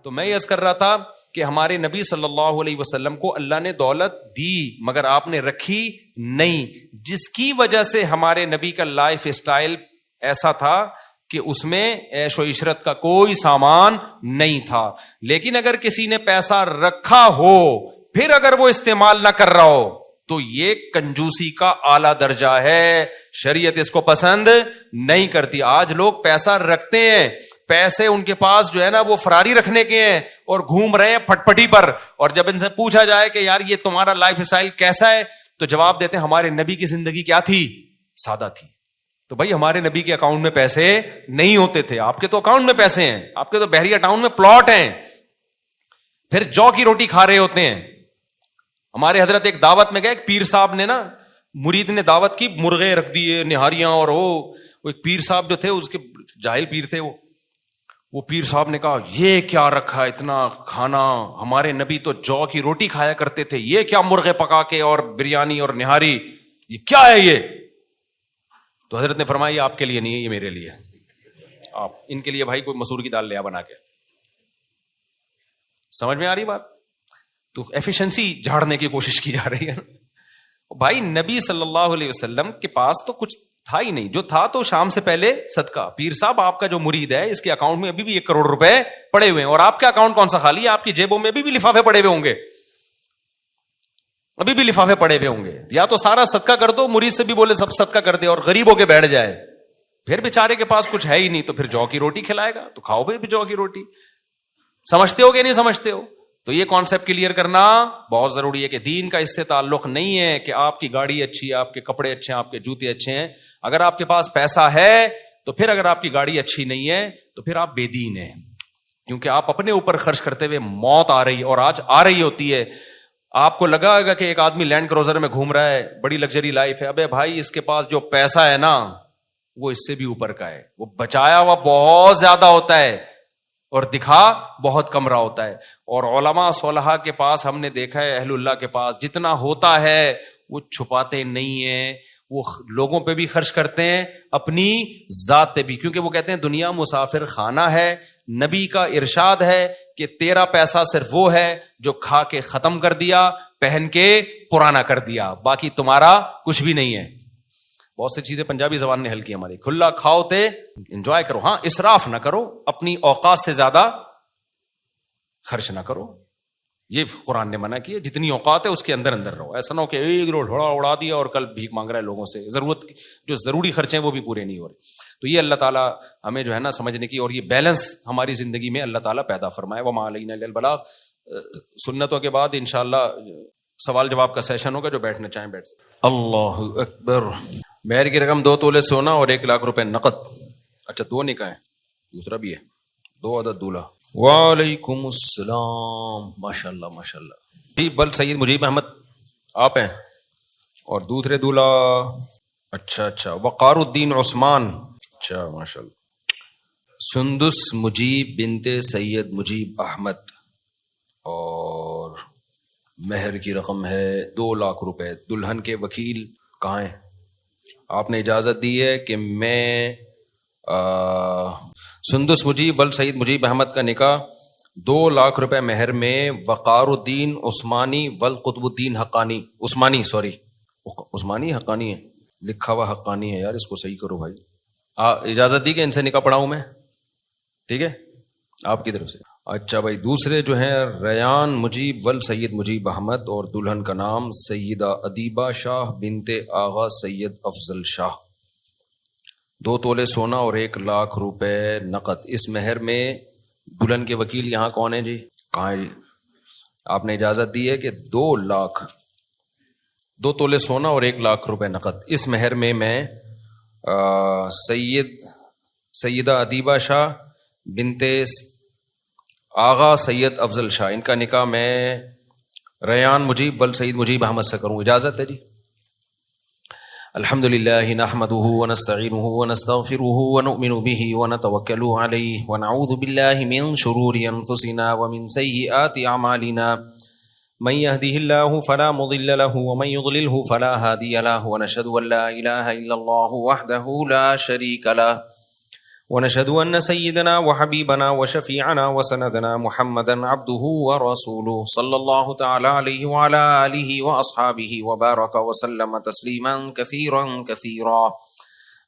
تو میں یہ عرض کر رہا تھا کہ ہمارے نبی صلی اللہ علیہ وسلم کو اللہ نے دولت دی مگر آپ نے رکھی نہیں، جس کی وجہ سے ہمارے نبی کا لائف اسٹائل ایسا تھا کہ اس میں عیش و عشرت کا کوئی سامان نہیں تھا. لیکن اگر کسی نے پیسہ رکھا ہو پھر اگر وہ استعمال نہ کر رہا ہو تو یہ کنجوسی کا اعلیٰ درجہ ہے، شریعت اس کو پسند نہیں کرتی. آج لوگ پیسہ رکھتے ہیں، پیسے ان کے پاس جو ہے نا وہ فراری رکھنے کے ہیں اور گھوم رہے ہیں پھٹ پٹی پر، اور جب ان سے پوچھا جائے کہ یار یہ تمہارا لائف اسٹائل کیسا ہے تو جواب دیتے ہیں ہمارے نبی کی زندگی کیا تھی، سادہ تھی. تو بھائی ہمارے نبی کے اکاؤنٹ میں پیسے نہیں ہوتے تھے، آپ کے تو اکاؤنٹ میں پیسے ہیں، آپ کے تو بحریہ ٹاؤن میں پلاٹ ہیں، پھر جو کی روٹی کھا رہے ہوتے ہیں. ہمارے حضرت ایک دعوت میں گئے، ایک پیر صاحب نے نا، مرید نے دعوت کی، مرغے رکھ دیے، نہاریاں، اور وہ ایک پیر صاحب جو تھے اس کے جاہل پیر تھے، وہ پیر صاحب نے کہا یہ کیا رکھا اتنا کھانا، ہمارے نبی تو جو کی روٹی کھایا کرتے تھے، یہ کیا مرغے پکا کے اور بریانی اور نہاری، یہ کیا ہے یہ؟ تو حضرت نے فرمایا یہ آپ کے لیے نہیں ہے، یہ میرے لیے، آپ ان کے لیے بھائی کوئی مسور کی دال لیا بنا کے. سمجھ میں آ رہی بات؟ تو ایفیشنسی جھاڑنے کی کوشش کی جا رہی ہے. بھائی نبی صلی اللہ علیہ وسلم کے پاس تو کچھ تھا ہی نہیں، جو تھا تو شام سے پہلے صدقہ. پیر صاحب آپ کا جو مرید ہے اس کے اکاؤنٹ میں ابھی بھی 1 کروڑ روپے پڑے ہوئے ہیں، اور آپ کا اکاؤنٹ کون سا خالی ہے؟ آپ کی جیبوں میں ابھی بھی لفافے پڑے ہوئے ہوں گے، ابھی بھی لفافے پڑے ہوئے ہوں گے. یا تو سارا صدقہ کر دو، مرید سے بھی بولے سب صدقہ کر دے اور غریب ہو کے بیٹھ جائے. پھر بیچارے کے پاس کچھ ہے ہی نہیں تو پھر جو کی روٹی کھلائے گا، تو کھاؤ بھائی جو کی روٹی. سمجھتے ہو کہ نہیں سمجھتے ہو؟ تو یہ کانسیپٹ کلیئر کرنا بہت ضروری ہے کہ دین کا اس سے تعلق نہیں ہے کہ آپ کی گاڑی اچھی ہے، آپ کے کپڑے اچھے ہیں، آپ کے جوتے اچھے ہیں. اگر آپ کے پاس پیسہ ہے تو پھر اگر آپ کی گاڑی اچھی نہیں ہے تو پھر آپ بے دین ہیں، کیونکہ آپ اپنے اوپر خرچ کرتے ہوئے موت آ رہی، اور آج آ رہی ہوتی ہے. آپ کو لگا ہوگا کہ ایک آدمی لینڈ کروزر میں گھوم رہا ہے، بڑی لگژری لائف ہے. ابے بھائی اس کے پاس جو پیسہ ہے نا وہ اس سے بھی اوپر کا ہے، وہ بچایا ہوا بہت زیادہ ہوتا ہے اور دکھا بہت کم رہا ہوتا ہے. اور علماء صالحہ کے پاس ہم نے دیکھا ہے، اہل اللہ کے پاس جتنا ہوتا ہے وہ چھپاتے نہیں ہیں، وہ لوگوں پہ بھی خرچ کرتے ہیں، اپنی ذات پہ بھی، کیونکہ وہ کہتے ہیں دنیا مسافر خانہ ہے. نبی کا ارشاد ہے کہ تیرا پیسہ صرف وہ ہے جو کھا کے ختم کر دیا، پہن کے پرانا کر دیا، باقی تمہارا کچھ بھی نہیں ہے. بہت سی چیزیں پنجابی زبان نے حل کی ہماری. کھلا کھاؤ تے انجوائے کرو، ہاں اسراف نہ کرو، اپنی اوقات سے زیادہ خرچ نہ کرو، یہ قرآن نے منع کیا. جتنی اوقات ہے اس کے اندر اندر رہو. ایسا نہ ہو کہ ایک روڈ اڑا دیا اور کل بھیک مانگ رہا ہے لوگوں سے، ضرورت جو ضروری خرچے ہیں وہ بھی پورے نہیں ہو رہے. تو یہ اللہ تعالیٰ ہمیں جو ہے نا سمجھنے کی اور یہ بیلنس ہماری زندگی میں اللہ تعالیٰ پیدا فرمائے. وما علینا الا البلاغ. سنتوں کے بعد انشاءاللہ سوال جواب کا سیشن ہوگا، جو بیٹھنا چاہیں بیٹھ سکتے. اللہ اکبر. مہر کی رقم 2 تولے سونا اور 1 لاکھ روپے نقد. اچھا 2 نکاح ہے، دوسرا بھی ہے، 2 عدد دولہا. وعلیکم السلام. ماشاء اللہ ماشاء اللہ. جی بل سید مجیب احمد آپ ہیں، اور دوسرے دولہا اچھا وقار الدین عثمان. اچھا ماشاء اللہ. سندس مجیب بنت سید مجیب احمد، اور مہر کی رقم ہے 2 لاکھ روپے. دلہن کے وکیل کہاں ہیں؟ آپ نے اجازت دی ہے کہ میں سندس مجیب ول سعید مجیب احمد کا نکاح 2 لاکھ روپے مہر میں وقار الدین عثمانی ول قطب الدین حقانی عثمانی حقانی ہے، لکھا ہوا حقانی ہے یار، اس کو صحیح کرو بھائی. اجازت دی کہ ان سے نکاح پڑھاؤں میں؟ ٹھیک ہے آپ کی طرف سے. اچھا بھائی دوسرے جو ہیں ریان مجیب ول سید مجیب احمد، اور دلہن کا نام سیدہ ادیبہ شاہ بنت آغا سید افضل شاہ. 2 تولے سونا اور 1 لاکھ روپے نقد. اس مہر میں دلہن کے وکیل یہاں کون ہیں جی؟ کہاں ہے جی؟ آپ نے اجازت دی ہے کہ 2 تولے سونا اور 1 لاکھ روپے نقد. اس مہر میں سیدہ ادیبہ شاہ بنت آغا سید افضل شاہ، ان کا نکاح میں ریان مجیب ول سعید مجیب احمد سے کروں. اجازت ہے جی؟ الحمدللہ نحمده ونستعینه ونستغفره ونؤمن به ونتوکل علیہ ونعوذ باللہ من شرور انفسنا ومن سیئات اعمالنا من يهده الله فلا مضل له ومن يضلله فلا هادي له ونشهد ان لا اله الا الله وحده لا شريك له ونشهد أن سيدنا وحبيبنا وشفيعنا وسندنا محمدا عبده ورسوله صلى الله تعالى عليه وعلى آله وأصحابه وبارك وسلم تسليما كثيرا كثيرا.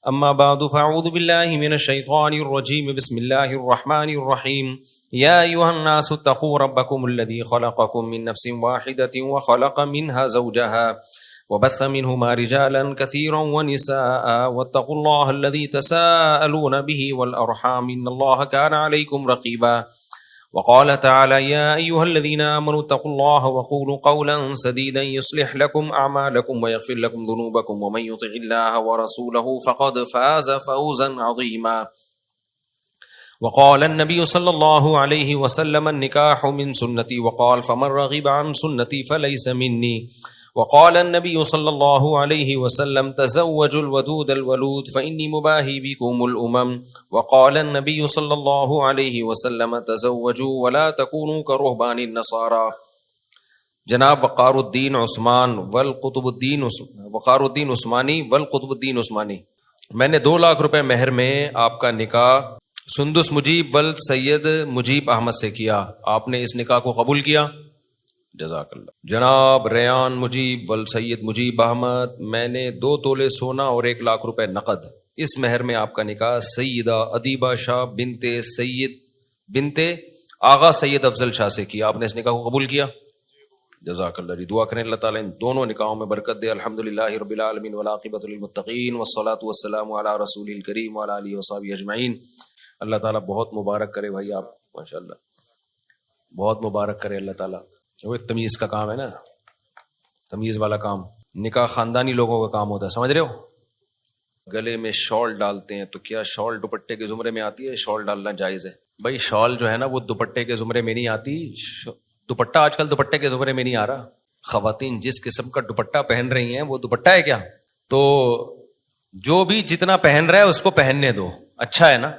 أما بعد فأعوذ بالله من الشيطان الرجيم. بسم الله الرحمن الرحيم. يا أيها الناس اتقوا ربكم الذي خلقكم من نفس واحدة وخلق منها زوجها وبث منهما رجالا كثيرا ونساء واتقوا الله الذي تساءلون به والأرحام إن الله كان عليكم رقيبا. وقال تعالى يا أيها الذين آمنوا اتقوا الله وقولوا قولا سديدا يصلح لكم أعمالكم ويغفر لكم ذنوبكم ومن يطع الله ورسوله فقد فاز فوزا عظيما. وقال النبي صلى الله عليه وسلم النكاح من سنتي وقال فمن رغب عن سنتي فليس مني. وقال النبي صلى الله عليه وسلم تزوجوا الودود الولود فإني مباهي بكم الأمم. وقال النبي صلى الله عليه وسلم تزوجوا ولا تكونوا كرهبان النصارى. جناب وقار الدین عثمان والقطب الدین عثمانی میں نے 2 لاکھ روپے مہر میں آپ کا نکاح سندس مجیب ول سید مجیب احمد سے کیا. آپ نے اس نکاح کو قبول کیا؟ جزاک اللہ. جناب ریان مجیب ول سید مجیب احمد، میں نے 2 تولے سونا اور 1 لاکھ روپے نقد اس مہر میں آپ کا نکاح سیدہ ادیبہ شاہ بنت آغا سید افضل شاہ سے کیا. آپ نے اس نکاح کو قبول کیا؟ جزاک اللہ. دعا کریں اللہ تعالیٰ ان دونوں نکاحوں میں برکت دے. الحمدللہ رب العالمین والعاقبۃ للمتقین والصلاۃ والسلام علی رسول الکریم وعلی آلہ وصحبہ اجمعین. اللہ تعالیٰ بہت مبارک کرے بھائی، آپ ماشاءاللہ بہت مبارک کرے اللہ تعالیٰ. وہ تمیز کا کام ہے نا، تمیز والا کام. نکاح خاندانی لوگوں کا کام ہوتا ہے، سمجھ رہے ہو. گلے میں شال ڈالتے ہیں تو کیا شال دوپٹے کے زمرے میں آتی ہے؟ شال ڈالنا جائز ہے بھائی. شال جو ہے نا وہ دوپٹے کے زمرے میں نہیں آتی. دوپٹہ آج کل دوپٹے کے زمرے میں نہیں آ رہا. خواتین جس قسم کا دوپٹہ پہن رہی ہیں وہ دوپٹہ ہے کیا؟ تو جو بھی جتنا پہن رہا ہے اس کو پہننے دو، اچھا ہے نا،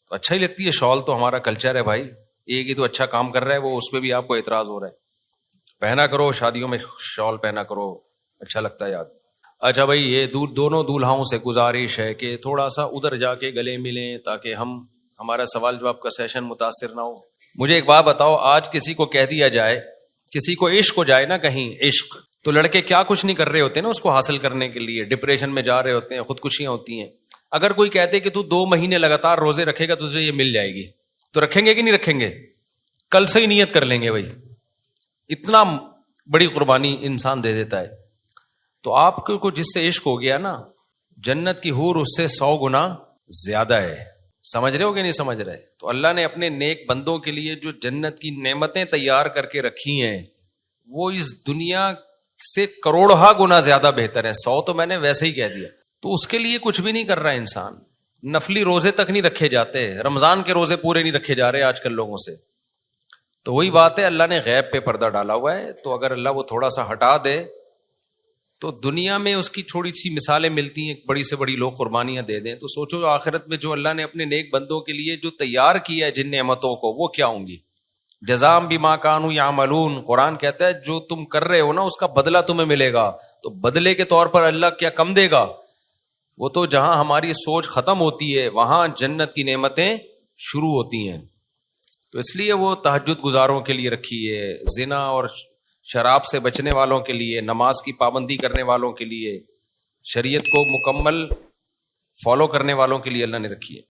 تو اچھا ہی لگتی ہے. شال تو ہمارا کلچر ہے بھائی. ایک ہی تو اچھا کام کر رہا ہے وہ، اس پہ بھی آپ کو اعتراض ہو رہا ہے. پہنا کرو، شادیوں میں شال پہنا کرو، اچھا لگتا ہے یاد. اچھا بھائی، یہ دونوں دولہاؤں سے گزارش ہے کہ تھوڑا سا ادھر جا کے گلے ملیں تاکہ ہمارا سوال جواب کا سیشن متاثر نہ ہو. مجھے ایک بات بتاؤ، آج کسی کو کہہ دیا جائے، کسی کو عشق ہو جائے نا کہیں عشق، تو لڑکے کیا کچھ نہیں کر رہے ہوتے نا اس کو حاصل کرنے کے لیے، ڈپریشن میں جا رہے ہوتے ہیں، خودکشیاں ہوتی ہیں. اگر کوئی کہتے کہ تو 2 مہینے لگاتار روزے رکھے گا تو تجھے یہ مل جائے گی، تو رکھیں گے کہ نہیں رکھیں گے؟ کل سے ہی نیت کر لیں گے بھائی. اتنا بڑی قربانی انسان دے دیتا ہے. تو آپ کو جس سے عشق ہو گیا نا، جنت کی حور اس سے 100 گنا زیادہ ہے. سمجھ رہے ہو کہ نہیں سمجھ رہے؟ تو اللہ نے اپنے نیک بندوں کے لیے جو جنت کی نعمتیں تیار کر کے رکھی ہیں وہ اس دنیا سے کروڑہا گنا زیادہ بہتر ہے. 100 تو میں نے ویسے ہی کہہ دیا. تو اس کے لیے کچھ بھی نہیں کر رہا انسان. نفلی روزے تک نہیں رکھے جاتے، رمضان کے روزے پورے نہیں رکھے جا رہے آج کل لوگوں سے. تو وہی بات ہے، اللہ نے غیب پہ پردہ ڈالا ہوا ہے. تو اگر اللہ وہ تھوڑا سا ہٹا دے تو دنیا میں اس کی تھوڑی سی مثالیں ملتی ہیں، بڑی سے بڑی لوگ قربانیاں دے دیں. تو سوچو آخرت میں جو اللہ نے اپنے نیک بندوں کے لیے جو تیار کیا ہے جن نعمتوں کو، وہ کیا ہوں گی. جزام بما کانوا یعملون. قرآن کہتا ہے جو تم کر رہے ہو نا اس کا بدلہ تمہیں ملے گا. تو بدلے کے طور پر اللہ کیا کم دے گا؟ وہ تو جہاں ہماری سوچ ختم ہوتی ہے وہاں جنت کی نعمتیں شروع ہوتی ہیں. تو اس لیے وہ تہجد گزاروں کے لیے رکھی ہے، زنا اور شراب سے بچنے والوں کے لیے، نماز کی پابندی کرنے والوں کے لیے، شریعت کو مکمل فالو کرنے والوں کے لیے اللہ نے رکھی ہے.